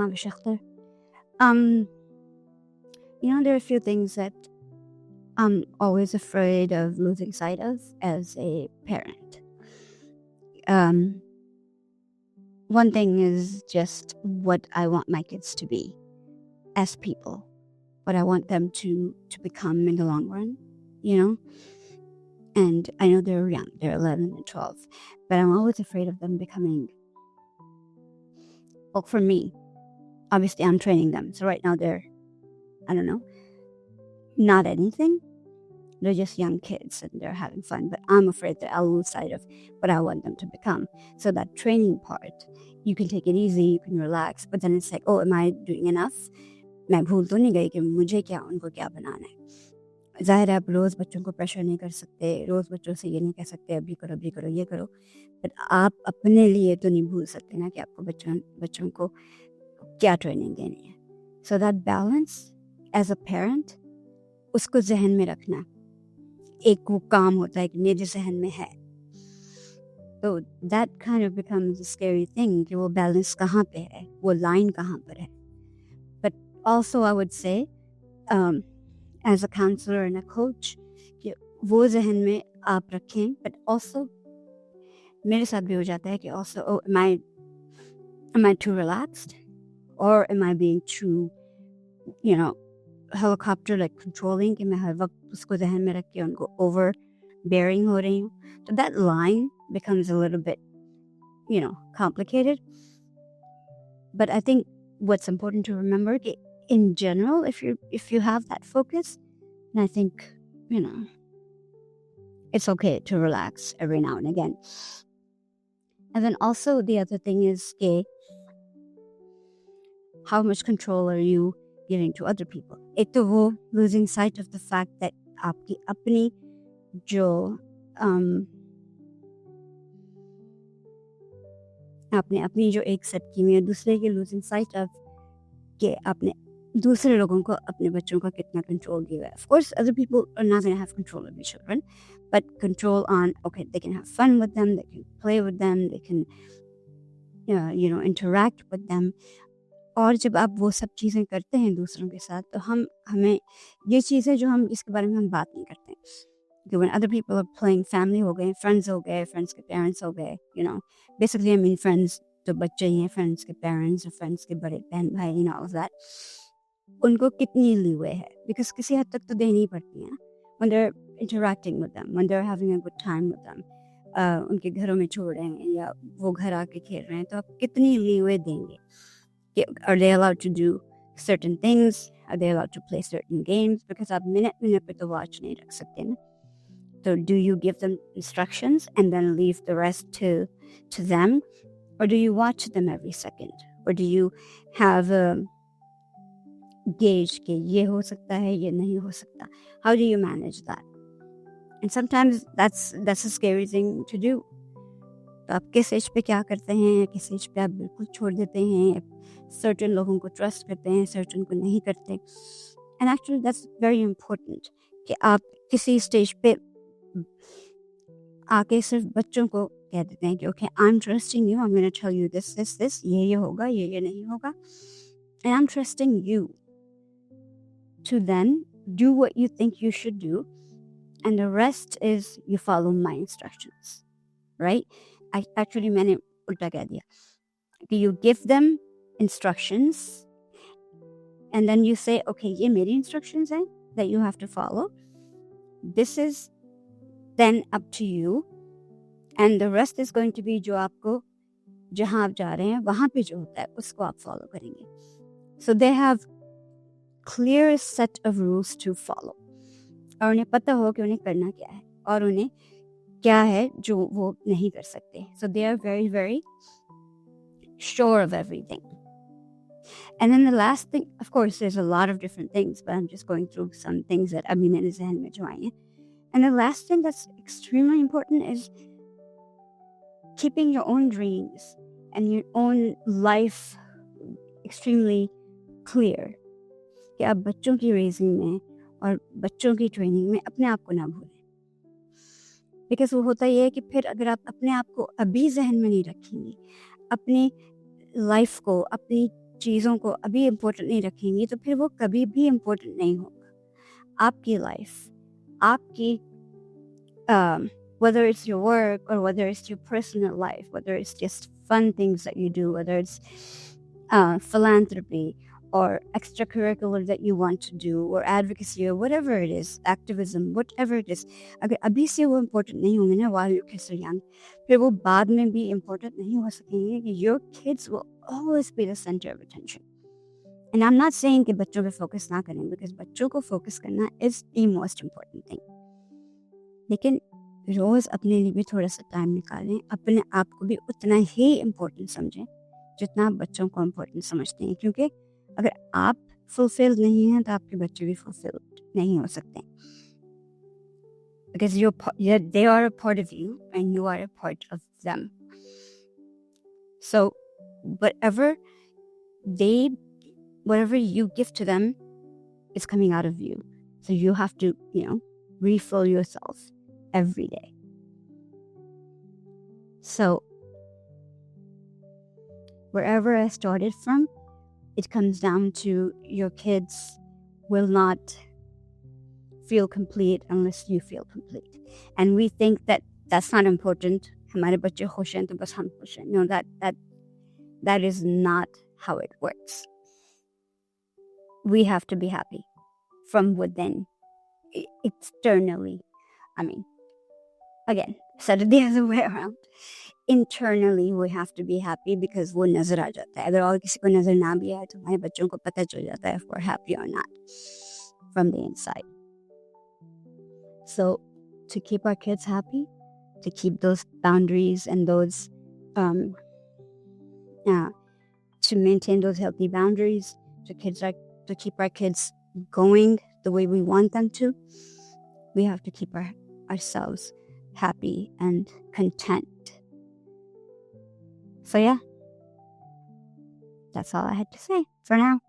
Mavish Akhtar. Um, there are a few things that I'm always afraid of losing sight of as a parent. One thing is just what I want my kids to be as people, what I want them to become in the long run, And I know they're young, they're 11 and 12, but I'm always afraid of them becoming, well, for me, obviously I'm training them. So right now they're, I don't know, not anything. They're just young kids and they're having fun, but I'm afraid that I'll lose sight of what I want them to become. So that training part, you can take it easy, you can relax, but then it's like, oh, am I doing enough? मैं भूल तो नहीं गई कि मुझे क्या उनको क्या बनाना है. ज़ाहिर है आप रोज़ बच्चों को प्रेशर नहीं कर सकते, रोज़ बच्चों से ये नहीं कह सकते अभी करो ये करो, बट आप अपने लिए तो नहीं भूल सकते ना कि आपको बच्चों को क्या ट्रेनिंग देनी है. So that balance as a parent, उसको जहन में रखना एक वो काम होता है कि मेरे जहन में है. तो that kind of becomes a scary thing कि वो बैलेंस कहाँ पे है, वो लाइन कहाँ पर है. But also I would say as a counsellor and a coach कि वो जहन में आप रखें, बट ऑल्सो मेरे साथ भी हो जाता है कि also am I too relaxed or am I being too helicopter like controlling कि मैं हर वक्त उसको जहन में रख के उनको overbearing हो रही हूँ. So that line becomes a little bit complicated, but I think what's important to remember कि in general if you have that focus, then I think it's okay to relax every now and again. And then also the other thing is कि how much control are you giving to other people. एक तो वो losing sight of the fact that आपकी अपनी जो आपने अपनी जो एक सेट की हुई है, दूसरे की losing sight of कि आपने दूसरे लोगों को अपने बच्चों का कितना कंट्रोल दिया है. Of course other people are not going to have control of the children, but control on, okay, they can have fun with them, they can play with them, they can interact with them. और जब आप वो सब चीज़ें करते हैं दूसरों के साथ, तो हमें ये चीज़ें जो हम इसके बारे में हम बात नहीं करते हैं कि when other people are playing, family हो गए, friends के parents हो गए, basically I mean friends तो बच्चे ही हैं, friends के parents, friends के बड़े बहन भाई, all of that, उनको कितनी leeway है, because किसी हद तक तो देनी ही पड़ती है ना, when they're interacting with them, when they're having a good time with them, उनके घरों में छोड़ रहे हैं या वो घर आके खेल रहे हैं, तो आप कितनी leeway देंगे. Are they allowed to do certain things? Are they allowed to play certain games? Because आप minute पे तो watch नहीं रख सकते ना. So do you give them instructions and then leave the rest to them? Or do you watch them every second? Or do you have a gauge कि ये हो सकता है, ये नहीं हो सकता? How do you manage that? And sometimes that's a scary thing to do. तो आप किस एज पे क्या करते हैं, किस एज पे आप बिल्कुल छोड़ देते हैं, सर्टेन लोगों को ट्रस्ट करते हैं, सर्टेन को नहीं करते. And actually that's very important कि आप किसी स्टेज पे आके सिर्फ बच्चों को कह देते हैं कि okay I am trusting you, I am gonna tell you this ये होगा, ये नहीं होगा, and I am trusting you to then do what you think you should do, and the rest is you follow my instructions, right? Actually मैंने उल्टा कह दिया कि you give them instructions and then you say okay ये मेरी instructions हैं that you have to follow, this is then up to you and the rest is going to be जो आपको जहाँ आप जा रहे हैं वहाँ पे जो होता है उसको आप follow करेंगे. So they have clear set of rules to follow और उन्हें पता हो कि उन्हें करना क्या है और उन्हें क्या है जो वो नहीं कर सकते. So they are very, very sure of everything. And then the last thing, of course, there's a lot of different things, but I'm just going through some things that अभी मेरे ज़हन में जो आई हैं. And the last thing that's extremely important is keeping your own dreams and your own life extremely clear. कि आप बच्चों की raising में और बच्चों की training में अपने आप को ना भूलें. बिकॉज वो होता ये है कि फिर अगर आप अपने आप को अभी जहन में नहीं रखेंगे, अपनी लाइफ को, अपनी चीज़ों को अभी इम्पोर्टेंट नहीं रखेंगी तो फिर वो कभी भी इम्पोर्टेंट नहीं होगा। आपकी लाइफ, आपकी whether it's your work or whether it's your personal life, whether it's just fun things that you do, whether it's philanthropy or extracurricular that you want to do or advocacy or whatever it is, activism, whatever it is, अगर अभी से वो important नहीं होंगे ना while your kids are young, फिर वो बाद में भी important नहीं हो सकेंगे कि your kids will always be the center of attention. And I'm not saying कि बच्चों पे focus ना करें, because बच्चों को focus करना is the most important thing. लेकिन रोज़ अपने लिए भी थोड़ा सा टाइम निकालें, अपने आप को भी उतना ही इम्पोर्टेंट समझें जितना आप बच्चों को इम्पोर्टेंट समझते हैं, क्योंकि अगर आप फुलफिल्ड नहीं हैं तो आपके बच्चे भी फुलफिल्ड नहीं हो सकते, because they are a part of you and you are a part of them. So whatever you give to them is coming out of you. So you have to, refill yourself every day. So wherever I started from, it comes down to your kids will not feel complete unless you feel complete. And we think that that's not important. हमारे बच्चे खुश हैं तो बस हम खुश हैं. No, that is not how it works. We have to be happy from within, externally. I mean, again, said it the other way around. Internally, we have to be happy because वो नजर आ जाता है. अगर और किसी को नजर ना भी आए तो हमारे बच्चों को पता चल जाता है if we're happy or not from the inside. So, to keep our kids happy, to keep those boundaries and those, to maintain those healthy boundaries, to keep our kids going the way we want them to, we have to keep ourselves happy and content. So yeah, that's all I had to say for now.